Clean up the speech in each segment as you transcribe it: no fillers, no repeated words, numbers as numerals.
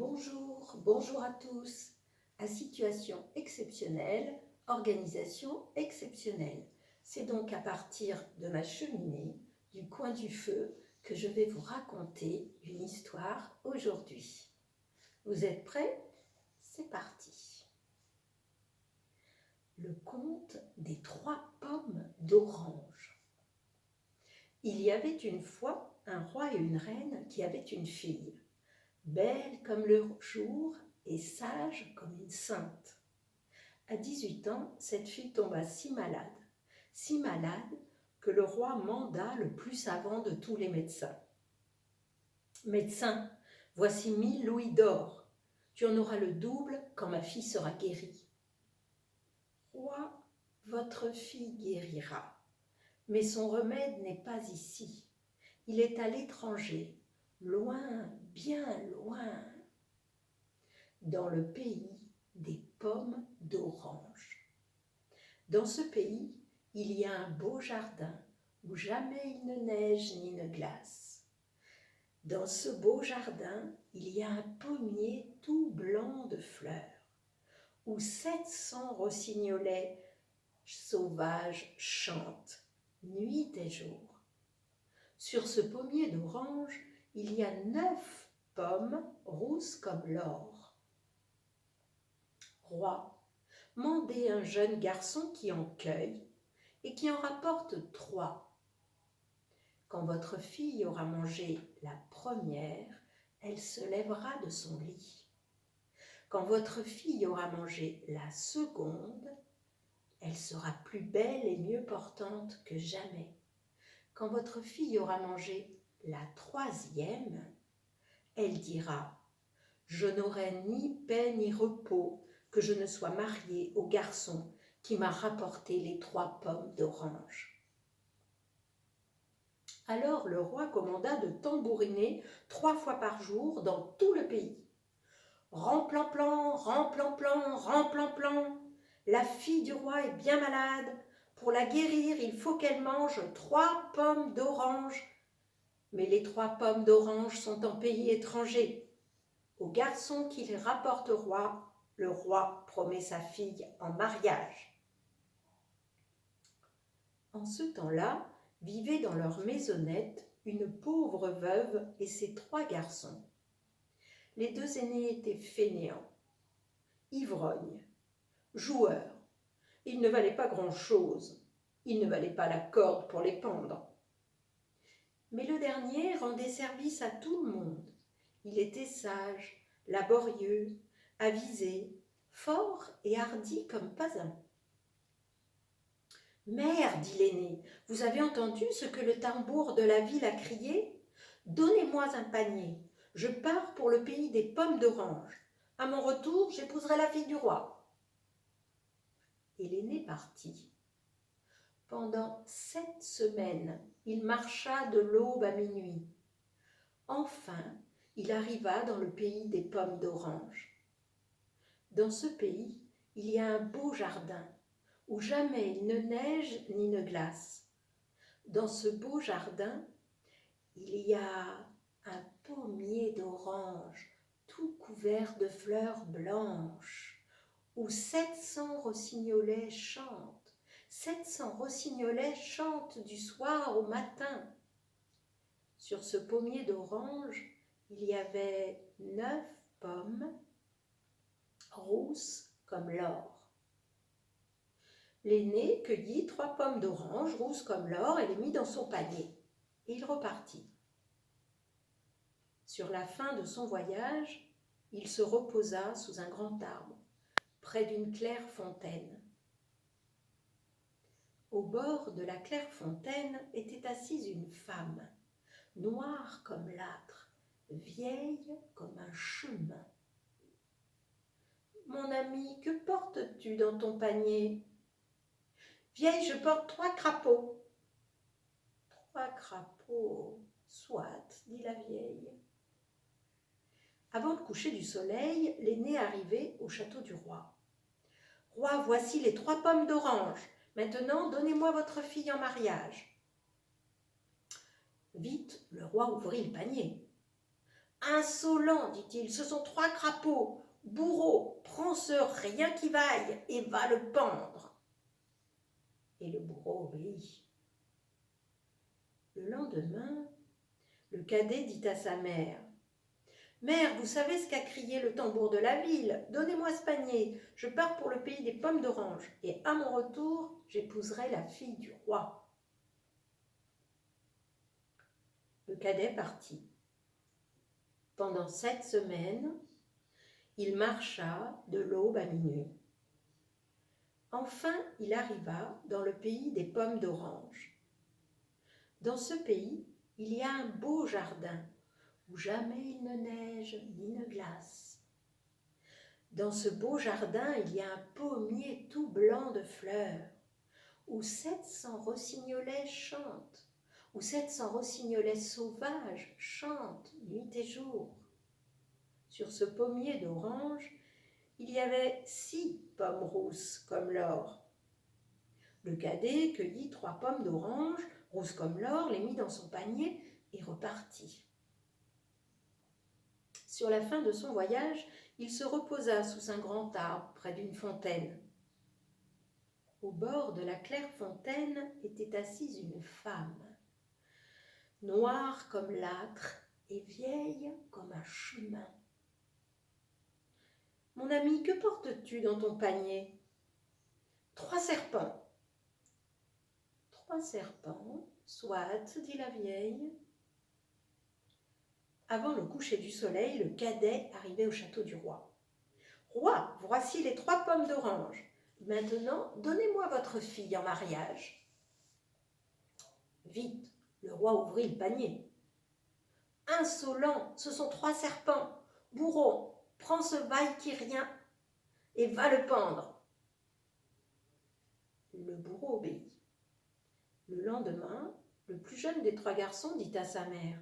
Bonjour à tous. À situation exceptionnelle, organisation exceptionnelle. C'est donc à partir de ma cheminée, du coin du feu, que je vais vous raconter une histoire aujourd'hui. Vous êtes prêts? C'est parti. Le conte des 3 pommes d'orange. Il y avait une fois un roi et une reine qui avaient une fille, belle comme le jour et sage comme une sainte. À 18 ans, cette fille tomba si malade que le roi manda le plus savant de tous les médecins. « Médecin, voici 1000 louis d'or. Tu en auras le double quand ma fille sera guérie. »« Roi, votre fille guérira, mais son remède n'est pas ici. Il est à l'étranger, loin, bien loin, dans le pays des pommes d'orange. Dans ce pays, il y a un beau jardin où jamais il ne neige ni ne glace. Dans ce beau jardin, il y a un pommier tout blanc de fleurs, où 700 rossignols sauvages chantent, nuit et jour. Sur ce pommier d'orange, il y a 9 pommes rousses comme l'or. Roi, mandez un jeune garçon qui en cueille et qui en rapporte 3. Quand votre fille aura mangé la première, elle se lèvera de son lit. Quand votre fille aura mangé la seconde, elle sera plus belle et mieux portante que jamais. Quand votre fille aura mangé la 3e, elle dira « Je n'aurai ni paix ni repos que je ne sois mariée au garçon qui m'a rapporté les 3 pommes d'orange. » Alors le roi commanda de tambouriner 3 fois par jour dans tout le pays. « Remplan-plan, remplan-plan, remplan-plan, la fille du roi est bien malade. Pour la guérir, il faut qu'elle mange 3 pommes d'orange. Mais les 3 pommes d'orange sont en pays étranger. Au garçon qui les rapporte au roi, le roi promet sa fille en mariage. » En ce temps-là, vivaient dans leur maisonnette une pauvre veuve et ses 3 garçons. Les 2 aînés étaient fainéants, ivrognes, joueurs. Ils ne valaient pas grand-chose. Ils ne valaient pas la corde pour les pendre. Mais le dernier rendait service à tout le monde. Il était sage, laborieux, avisé, fort et hardi comme pas un. « Mère, dit l'aîné, vous avez entendu ce que le tambour de la ville a crié? Donnez-moi un panier, je pars pour le pays des pommes d'orange. À mon retour, j'épouserai la fille du roi. » Et l'aîné partit. Pendant 7 semaines, il marcha de l'aube à minuit. Enfin, il arriva dans le pays des pommes d'orange. Dans ce pays, il y a un beau jardin où jamais il ne neige ni ne glace. Dans ce beau jardin, il y a un pommier d'orange tout couvert de fleurs blanches, où 700 rossignols chantent. 700 rossignols chantent du soir au matin. Sur ce pommier d'orange, il y avait 9 pommes rousses comme l'or. L'aîné cueillit 3 pommes d'orange rousses comme l'or et les mit dans son panier. Et il repartit. Sur la fin de son voyage, il se reposa sous un grand arbre, près d'une claire fontaine. Au bord de la claire fontaine était assise une femme, noire comme l'âtre, vieille comme un chemin. « Mon ami, que portes-tu dans ton panier ?»« Vieille, je porte 3 crapauds. »« 3 crapauds, soit, dit la vieille. » Avant le coucher du soleil, l'aîné arrivait au château du roi. « Roi, voici les 3 pommes d'orange. Maintenant, donnez-moi votre fille en mariage. » Vite, le roi ouvrit le panier. Insolent, dit-il, ce sont 3 crapauds. Bourreau, prends ce rien qui vaille et va le pendre. Et le bourreau obéit. Le lendemain, le cadet dit à sa mère: Mère, vous savez ce qu'a crié le tambour de la ville? Donnez-moi ce panier, je pars pour le pays des pommes d'orange, et à mon retour, j'épouserai la fille du roi. Le cadet partit. Pendant 7 semaines, il marcha de l'aube à minuit. Enfin, il arriva dans le pays des pommes d'orange. Dans ce pays, il y a un beau jardin où jamais il ne neige ni ne glace. Dans ce beau jardin, il y a un pommier tout blanc de fleurs, où 700 rossignols chantent, où 700 rossignols sauvages chantent nuit et jour. Sur ce pommier d'orange, il y avait 6 pommes rousses comme l'or. Le cadet cueillit 3 pommes d'orange, rousses comme l'or, les mit dans son panier et repartit. Sur la fin de son voyage, il se reposa sous un grand arbre près d'une fontaine. Au bord de la claire fontaine était assise une femme, noire comme l'âtre et vieille comme un chemin. « Mon ami, que portes-tu dans ton panier ?»« 3 serpents. »« 3 serpents, soit, dit la vieille. » Avant le coucher du soleil, le cadet arrivait au château du roi. « Roi, voici les 3 pommes d'orange. Maintenant, donnez-moi votre fille en mariage. » Vite, le roi ouvrit le panier. « Insolent, ce sont 3 serpents. Bourreau, prends ce vaille-qui-rien et va le pendre. » Le bourreau obéit. Le lendemain, le plus jeune des 3 garçons dit à sa mère: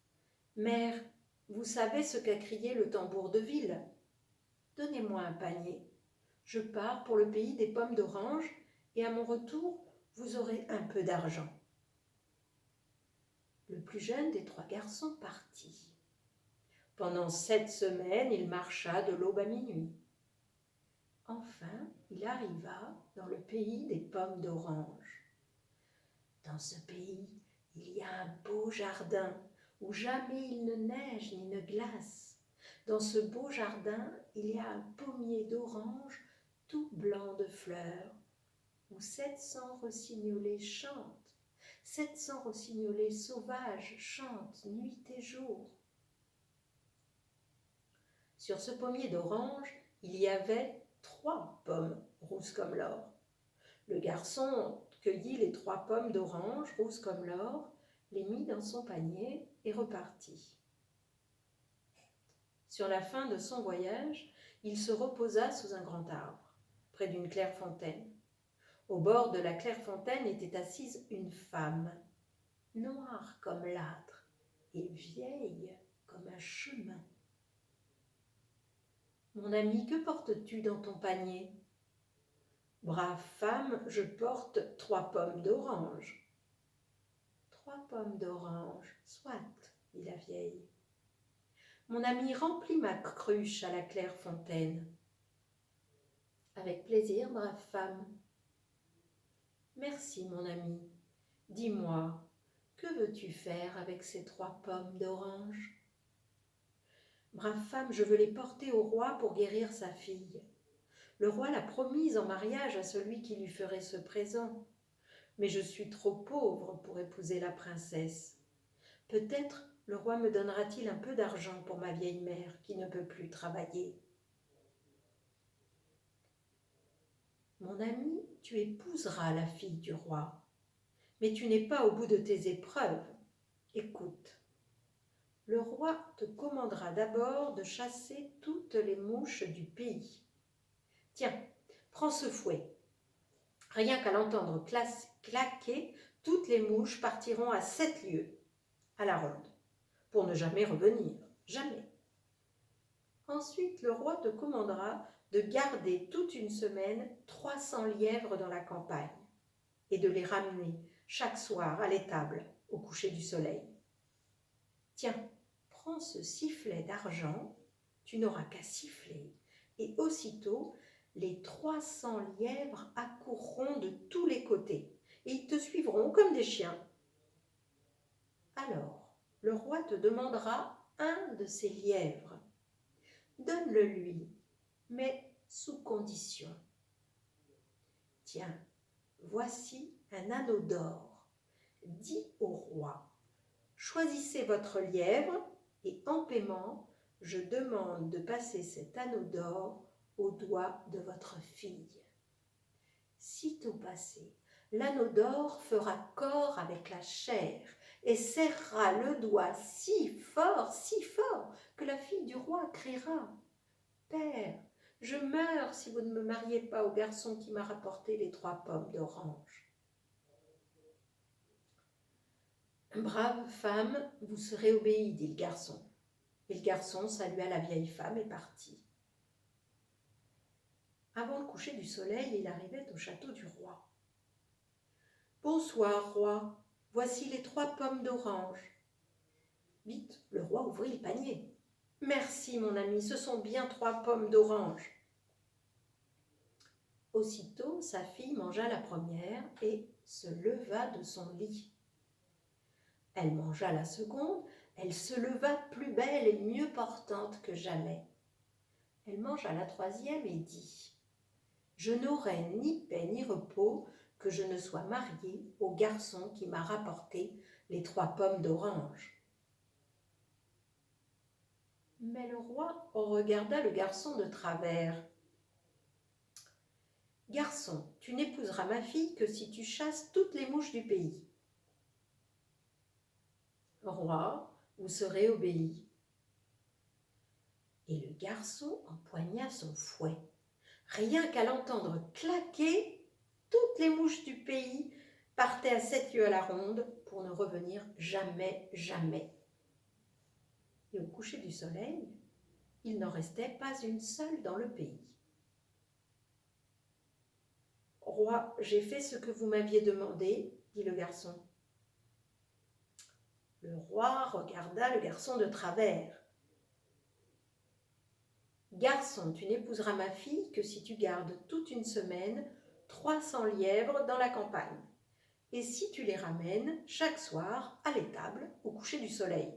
« Mère, vous savez ce qu'a crié le tambour de ville? Donnez-moi un panier. Je pars pour le pays des pommes d'orange et à mon retour, vous aurez un peu d'argent. » Le plus jeune des 3 garçons partit. Pendant 7 semaines, il marcha de l'aube à minuit. Enfin, il arriva dans le pays des pommes d'orange. Dans ce pays, il y a un beau jardin où jamais il ne neige ni ne glace. Dans ce beau jardin, il y a un pommier d'orange tout blanc de fleurs, où 700 rossignols chantent. 700 rossignols sauvages chantent nuit et jour. Sur ce pommier d'orange, il y avait 3 pommes rousses comme l'or. Le garçon cueillit les 3 pommes d'orange rousses comme l'or, les mit dans son panier et repartit. Sur la fin de son voyage, il se reposa sous un grand arbre, près d'une claire fontaine. Au bord de la claire fontaine était assise une femme, noire comme l'âtre et vieille comme un chemin. « Mon ami, que portes-tu dans ton panier ?»« Brave femme, je porte 3 pommes d'orange. »« 3 pommes d'orange, soit, dit la vieille. »« Mon ami, remplis ma cruche à la claire fontaine. »« Avec plaisir, brave femme. »« Merci, mon ami. Dis-moi, que veux-tu faire avec ces 3 pommes d'orange ? » « Brave femme, je veux les porter au roi pour guérir sa fille. Le roi l'a promise en mariage à celui qui lui ferait ce présent. Mais je suis trop pauvre pour épouser la princesse. Peut-être le roi me donnera-t-il un peu d'argent pour ma vieille mère qui ne peut plus travailler. »« Mon ami, tu épouseras la fille du roi, mais tu n'es pas au bout de tes épreuves. Écoute. Le roi te commandera d'abord de chasser toutes les mouches du pays. Tiens, prends ce fouet. Rien qu'à l'entendre claquer, toutes les mouches partiront à 7 lieues, à la ronde, pour ne jamais revenir, jamais. Ensuite, le roi te commandera de garder toute une semaine 300 lièvres dans la campagne et de les ramener chaque soir à l'étable au coucher du soleil. Tiens, prends ce sifflet d'argent, tu n'auras qu'à siffler, et aussitôt les 300 lièvres accourront de tous les côtés, et ils te suivront comme des chiens. Alors, le roi te demandera un de ces lièvres. Donne-le lui, mais sous condition. Tiens, voici un anneau d'or. Dis au roi, choisissez votre lièvre et en paiement, je demande de passer cet anneau d'or au doigt de votre fille. Sitôt passé, l'anneau d'or fera corps avec la chair et serrera le doigt si fort que la fille du roi criera « Père, je meurs si vous ne me mariez pas au garçon qui m'a rapporté les 3 pommes d'orange. » « Brave femme, vous serez obéie, dit le garçon. » Et le garçon salua la vieille femme et partit. Avant le coucher du soleil, il arrivait au château du roi. « Bonsoir, roi, voici les 3 pommes d'orange. » Vite, le roi ouvrit le panier. « Merci, mon ami, ce sont bien 3 pommes d'orange. » Aussitôt, sa fille mangea la première et se leva de son lit. Elle mangea la seconde, elle se leva plus belle et mieux portante que jamais. Elle mangea la troisième et dit « Je n'aurai ni paix ni repos que je ne sois mariée au garçon qui m'a rapporté les 3 pommes d'orange. » Mais le roi regarda le garçon de travers. « Garçon, tu n'épouseras ma fille que si tu chasses toutes les mouches du pays. » « Roi, vous serez obéi. » Et le garçon empoigna son fouet. Rien qu'à l'entendre claquer, toutes les mouches du pays partaient à 7 lieues à la ronde pour ne revenir jamais, jamais. Et au coucher du soleil, il n'en restait pas une seule dans le pays. « Roi, j'ai fait ce que vous m'aviez demandé, dit le garçon. Le roi regarda le garçon de travers. « Garçon, tu n'épouseras ma fille que si tu gardes toute une semaine 300 lièvres dans la campagne, et si tu les ramènes chaque soir à l'étable au coucher du soleil. »«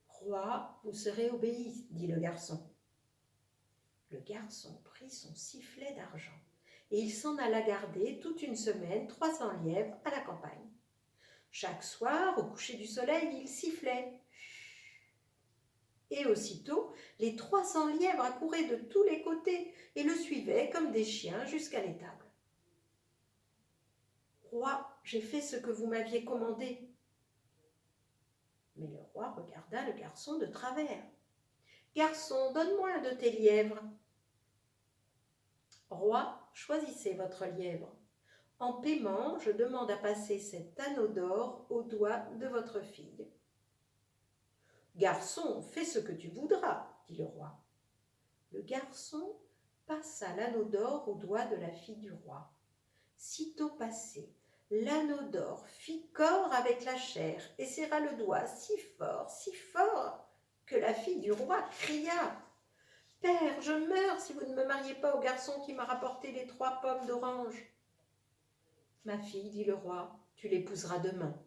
Roi, vous serez obéi, dit le garçon. » Le garçon prit son sifflet d'argent, et il s'en alla garder toute une semaine 300 lièvres à la campagne. Chaque soir, au coucher du soleil, il sifflait. Et aussitôt, les 300 lièvres accouraient de tous les côtés et le suivaient comme des chiens jusqu'à l'étable. « Roi, j'ai fait ce que vous m'aviez commandé. » Mais le roi regarda le garçon de travers. « Garçon, donne-moi un de tes lièvres. »« Roi, choisissez votre lièvre. En paiement, je demande à passer cet anneau d'or au doigt de votre fille. »« Garçon, fais ce que tu voudras, dit le roi. » Le garçon passa l'anneau d'or au doigt de la fille du roi. Sitôt passé, l'anneau d'or fit corps avec la chair et serra le doigt si fort, que la fille du roi cria « Père, je meurs si vous ne me mariez pas au garçon qui m'a rapporté les 3 pommes d'orange. » « Ma fille, dit le roi, tu l'épouseras demain. »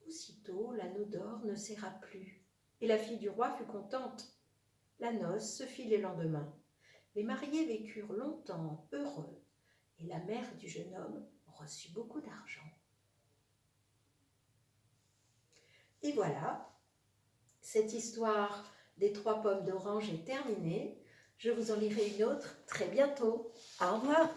Aussitôt, l'anneau d'or ne serra plus, et la fille du roi fut contente. La noce se fit le lendemain. Les mariés vécurent longtemps heureux, et la mère du jeune homme reçut beaucoup d'argent. Et voilà, cette histoire des 3 pommes d'orange est terminée. Je vous en lirai une autre très bientôt. Au revoir.